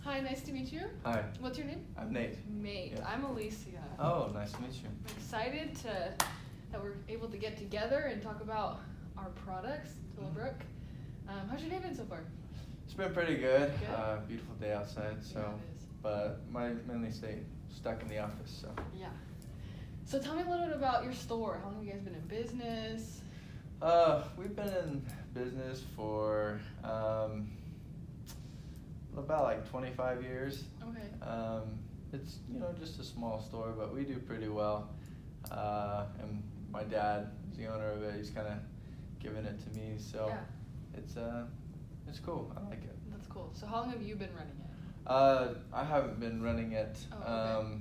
Hi, nice to meet you. Hi, What's your name? I'm Nate. Nate. Yeah. I'm Alicia. Oh, nice to meet you. I'm excited that we're able to get together and talk about our products, Willowbrook. How's your day been so far? It's been pretty good. Good? Beautiful day outside, so. Yeah, it is. But mainly stay stuck in the office, so. Yeah. So tell me a little bit about your store. How long have you guys been in business? We've been in business for about like 25 years. Okay. It's just a small store, but we do pretty well. And my dad is the owner of it. He's kind of given it to me, so Yeah. it's cool. I like it. That's cool. So how long have you been running it? I haven't been running it, Oh, okay.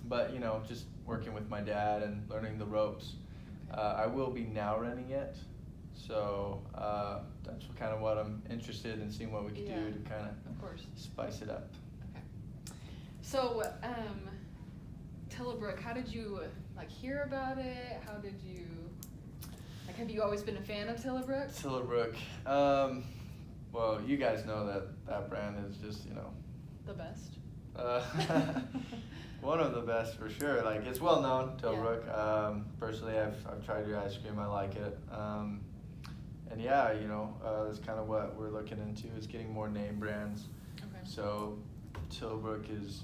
but just working with my dad and learning the ropes. Okay. I will be now running it, so that's kind of what I'm interested in, seeing what we can do to kind Of course. spice it up. Okay. So, Willowbrook, how did you hear about it? How did you have you always been a fan of Willowbrook? Willowbrook. Well, you guys know that brand is just The best. One of the best for sure. Like, it's well known, Willowbrook. Yeah. Personally, I've tried your ice cream. I like it. And yeah, that's kind of what we're looking into, is getting more name brands. Okay. So Willowbrook is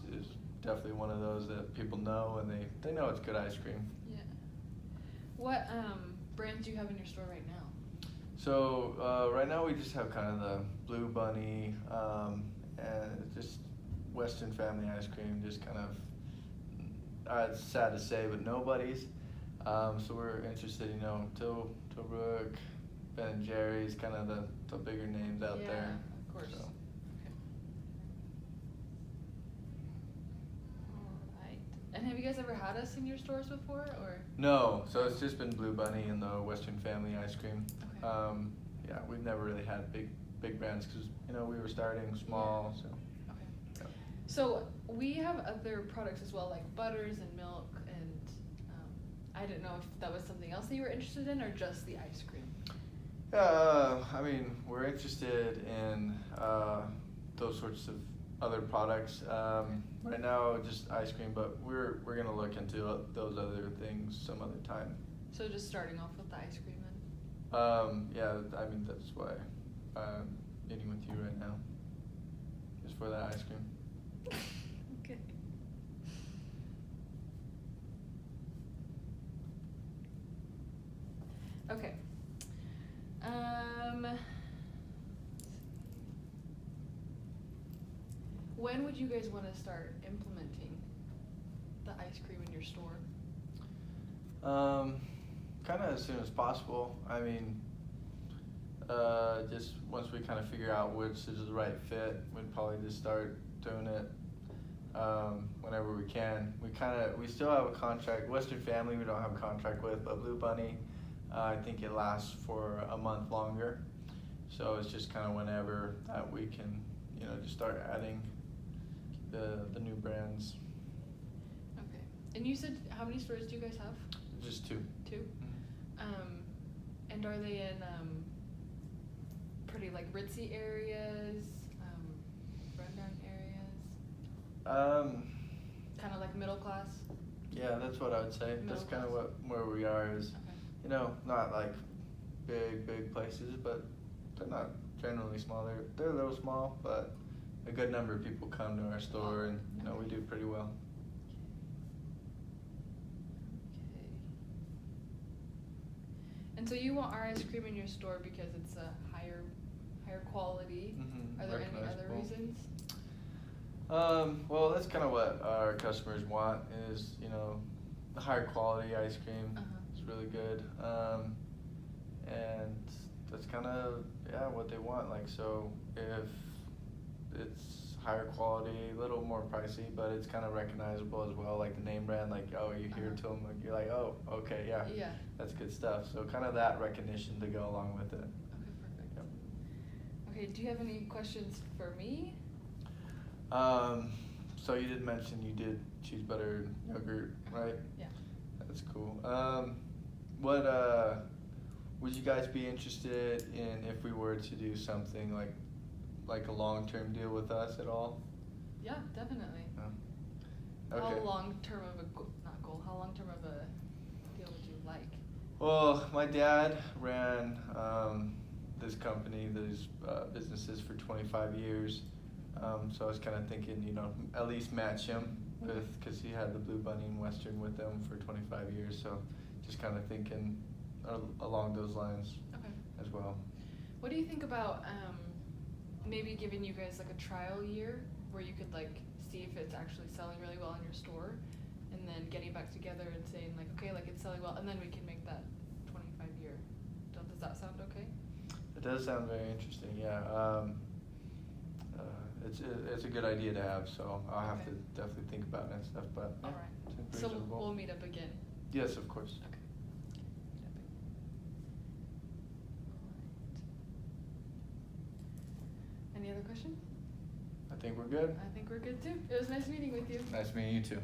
definitely one of those that people know, and they know it's good ice cream. Yeah. What brands do you have in your store right now? So right now we just have kind of the Blue Bunny, and just Western family ice cream, just kind of, it's sad to say, but nobody's. So we're interested, Willowbrook, Ben and Jerry's, kind of the bigger names out there. Yeah, of course. So. Okay. All right. And have you guys ever had us in your stores before, or? No, so it's just been Blue Bunny and the Western family ice cream. Okay. Yeah, we've never really had big brands because we were starting small. Yeah. So. Okay. Yeah. So we have other products as well, like butters and milk, and I didn't know if that was something else that you were interested in, or just the ice cream. Yeah, I mean, we're interested in those sorts of other products. Right now, just ice cream, but we're gonna look into those other things some other time. So just starting off with the ice cream then? Yeah, I mean, that's why I'm meeting with you right now, just for that ice cream. Okay. Okay. When would you guys want to start implementing the ice cream in your store? Kind of as soon as possible. I mean, just once we kind of figure out which is the right fit, we'd probably just start doing it whenever we can. We still have a contract. Western Family we don't have a contract with, but Blue Bunny, I think it lasts for a month longer. So it's just kind of whenever that we can, just start adding the new brands. Okay. And you said, how many stores do you guys have? Just two. Two? Mm-hmm. And are they in pretty ritzy areas, rundown areas? Kind of like middle class? Yeah, that's what I would say. Middle That's kind of class. where we are is, Okay. not like big places, but they're not generally small. They're a little small, but a good number of people come to our store, and we do pretty well. Okay. And so you want our ice cream in your store because it's a higher quality. Mm-hmm. Are there any other reasons? Well, that's kind of what our customers want is, the higher quality ice cream. It's really good. And that's kind of, what they want. Like, so if it's higher quality, a little more pricey, but it's kind of recognizable as well, like the name brand, like, oh, you hear to them, like, you're like, oh, okay, yeah, that's good stuff. So kind of that recognition to go along with it. Okay, perfect. Yep. Okay, do you have any questions for me? So you did mention you did cheese butter yogurt, right? Yeah. That's cool. What would you guys be interested in if we were to do something like a long-term deal with us at all? Yeah, definitely. Yeah. How Okay. long term of a not goal? How long term of a deal would you like? Well, my dad ran this company, these businesses for 25 years. So I was kind of thinking, at least match him with, because he had the Blue Bunny and Western with them for 25 years. So just kind of thinking along those lines Okay. as well. What do you think about maybe giving you guys like a trial year where you could like see if it's actually selling really well in your store, and then getting back together and saying like, okay, like it's selling well, and then we can make that 25-year. Does that sound okay? It does sound very interesting, yeah. It's a good idea to have, so I'll have Okay. to definitely think about it and stuff, but All yeah, right. seems So reasonable. we'll meet up again. Yes, of course. Okay. Meet up again. All right. Any other questions? I think we're good. I think we're good too. It was nice meeting with you. Nice meeting you too.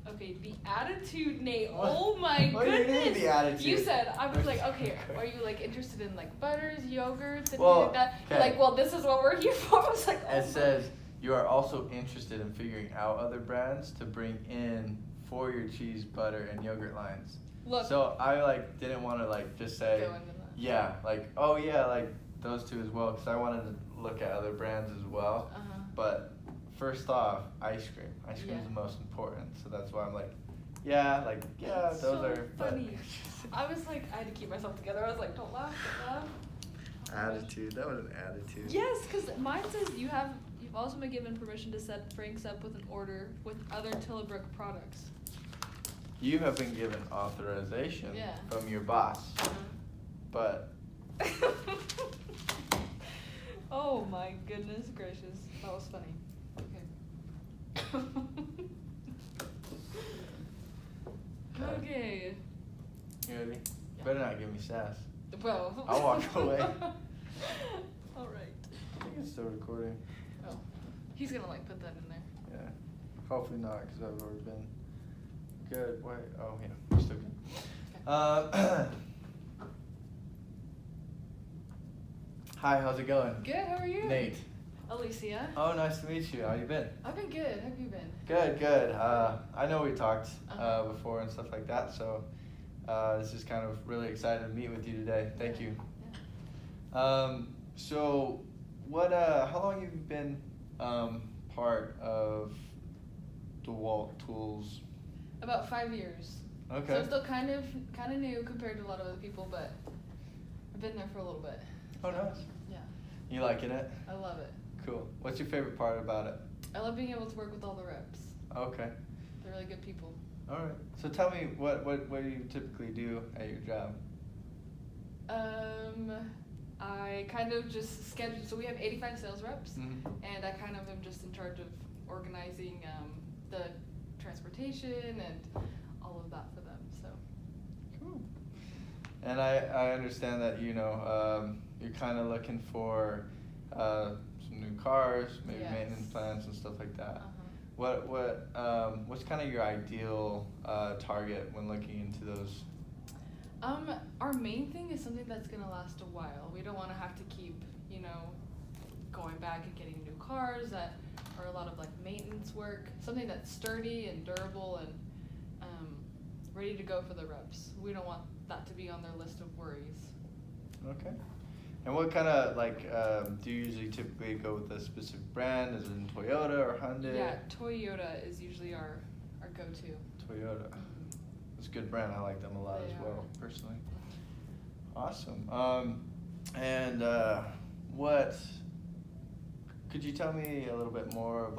Okay, the attitude, Nate. What? Oh my What do you goodness. mean, the attitude? You said, I was like, okay, are you like interested in like butters, yogurts, and things like that? You're okay. like, well, this is what we're here for. I was like, oh It my- says you are also interested in figuring out other brands to bring in for your cheese, butter, and yogurt lines. Look. So I didn't want to just say, Go into that. yeah, oh yeah, those two as well, because I wanted to look at other brands as well. Uh-huh. But first off, ice cream. Ice cream is Yeah. the most important, so that's why I'm yeah, That's those so are. but- funny. I was like, I had to keep myself together. I was like, don't laugh, don't laugh. Attitude. That was an attitude. Yes, because mine says you've also been given permission to set Frank's up with an order with other Tillabrook products. You have been given authorization Yeah. from your boss, Uh-huh. but Oh my goodness gracious. That was funny. Okay. Okay. you ready? Yeah. Better not give me sass. Well. I'll walk away. All right. I think it's still recording. Oh, he's gonna put that in there. Yeah. Hopefully not, because I've already been good. Wait. Oh yeah, we're still good. Hi, how's it going? Good. How are you? Nate. Alicia. Oh, nice to meet you. How you been? I've been good. How have you been? Good, good. I know we talked Uh-huh. before and stuff like that, so this is kind of really excited to meet with you today. Thank you. Yeah. So, how long have you been part of DeWalt Tools? About 5 years. Okay. So I'm still kind of new compared to a lot of other people, but I've been there for a little bit. Oh, nice. Yeah. You liking it? I love it. Cool. What's your favorite part about it? I love being able to work with all the reps. Okay. They're really good people. All right. So tell me, what do you typically do at your job? I kind of just schedule. So we have 85 sales reps, Mm-hmm. and I kind of am just in charge of organizing the transportation and all of that for them. So. Cool. And I understand that you're kind of looking for some new cars, maybe Yes. maintenance plans and stuff like that. Uh-huh. What's kind of your ideal target when looking into those? Our main thing is something that's gonna last a while. We don't want to have to keep, going back and getting new cars that are a lot of maintenance work. Something that's sturdy and durable and ready to go for the reps. We don't want that to be on their list of worries. Okay. And what kind of do you usually typically go with a specific brand? Is it in Toyota or Hyundai? Yeah, Toyota is usually our go-to. Toyota. It's a good brand. I like them a lot They as well, are. personally. Awesome. And what could you tell me a little bit more of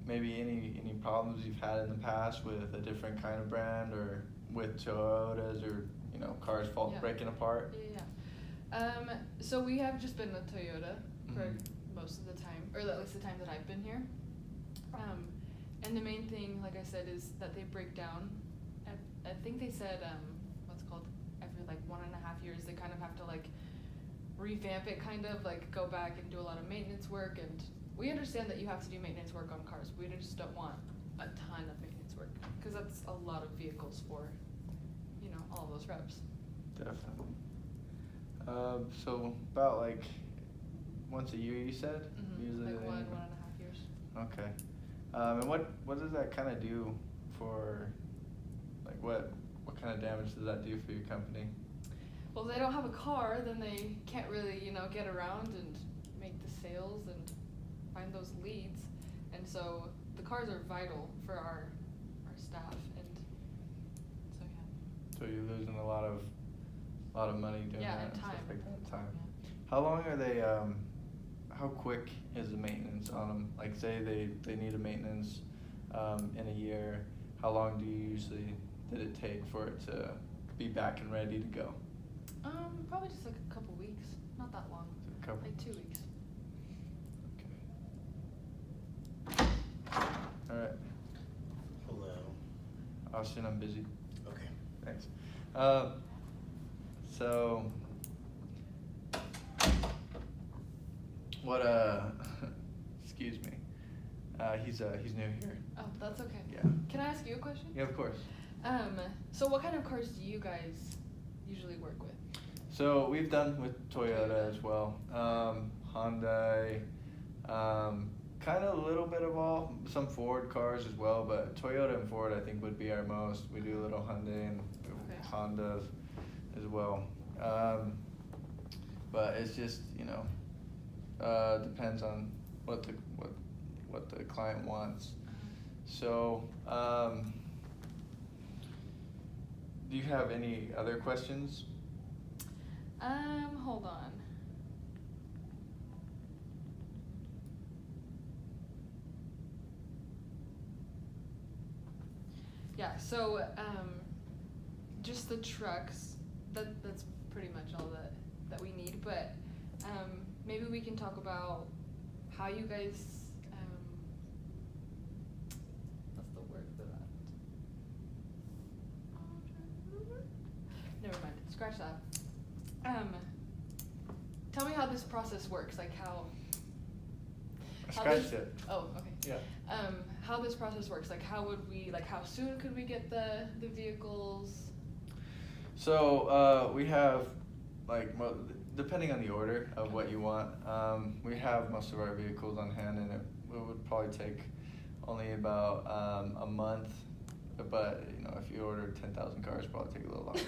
maybe any problems you've had in the past with a different kind of brand or with Toyotas or cars Yeah. breaking apart? Yeah. So we have just been with Toyota for Mhm. most of the time, or at least the time that I've been here. And the main thing, like I said, is that they break down. I think they said, what's it called, every 1.5 years, they kind of have to revamp it, go back and do a lot of maintenance work. And we understand that you have to do maintenance work on cars. We just don't want a ton of maintenance work, because that's a lot of vehicles for, all of those reps. Definitely. So about once a year, you said? Usually like they- 1.5 years. Okay. And what does that kind of do for, like, what kind of damage does that do for your company? Well, if they don't have a car, then they can't really, get around and make the sales and find those leads. And so the cars are vital for our staff, and so yeah. So you're losing a lot of money doing Yeah, that and stuff time. like that. Time. Yeah. How long are they? How quick is the maintenance on them? Like, say they need a maintenance in a year. How long did it take for it to be back and ready to go? Probably just like a couple weeks. Not that long. A couple. Like 2 weeks. Okay. All right. Hello. Austin, I'm busy. Okay. Thanks. So, what? Excuse me. He's new here. Oh, that's okay. Yeah. Can I ask you a question? Yeah, of course. So what kind of cars do you guys usually work with? So we've done with Toyota as well, Hyundai, kind of a little bit of some Ford cars as well, but Toyota and Ford I think would be our most. We do a little Hyundai and Honda as well, but it's just depends on what the client wants. So, do you have any other questions? Hold on. Yeah, so just the trucks, that's pretty much all that we need, but maybe we can talk about how you guys what's the word for that? Never mind, scratch that. Tell me how this process works, like how. I scratched it. Oh, okay. Yeah. How this process works, like how soon could we get the vehicles? So we have, depending on the order of what you want, we have most of our vehicles on hand, and it would probably take only about a month. But if you order 10,000 cars, it'll probably take a little longer.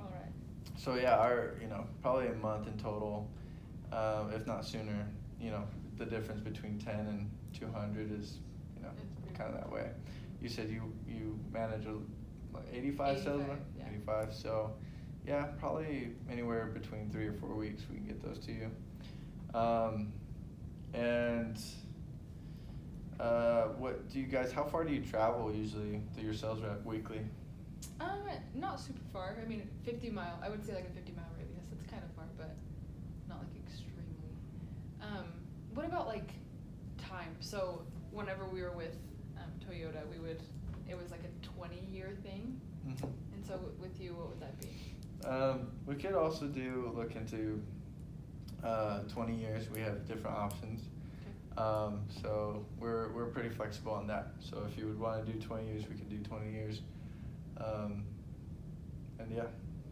All right. So yeah, our probably a month in total, if not sooner. The difference between 10 and 200 is kind of that way. You said you manage 85 sales, yeah. 85. So yeah, probably anywhere between 3 or 4 weeks we can get those to you. And what do you guys? How far do you travel usually through your sales rep weekly? Not super far. I mean, 50 mile. I would say like a 50-mile radius. It's kind of far, but not like extremely. What about like time? So whenever we were with Toyota, it was like a 20-year thing. Mm-hmm. And so with you, what would that be? We could also look into 20 years. We have different options. Okay. So we're pretty flexible on that. So if you would want to do 20 years, we could do 20 years. And yeah,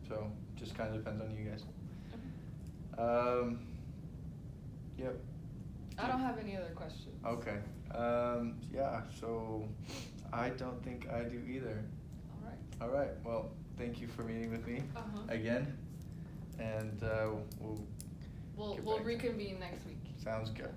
so just kind of depends on you guys. Okay. Yep. I don't have any other questions. Okay. Yeah, so I don't think I do either. All right. All right. Well, thank you for meeting with me again. And we'll We'll get back to- reconvene next week. Sounds good.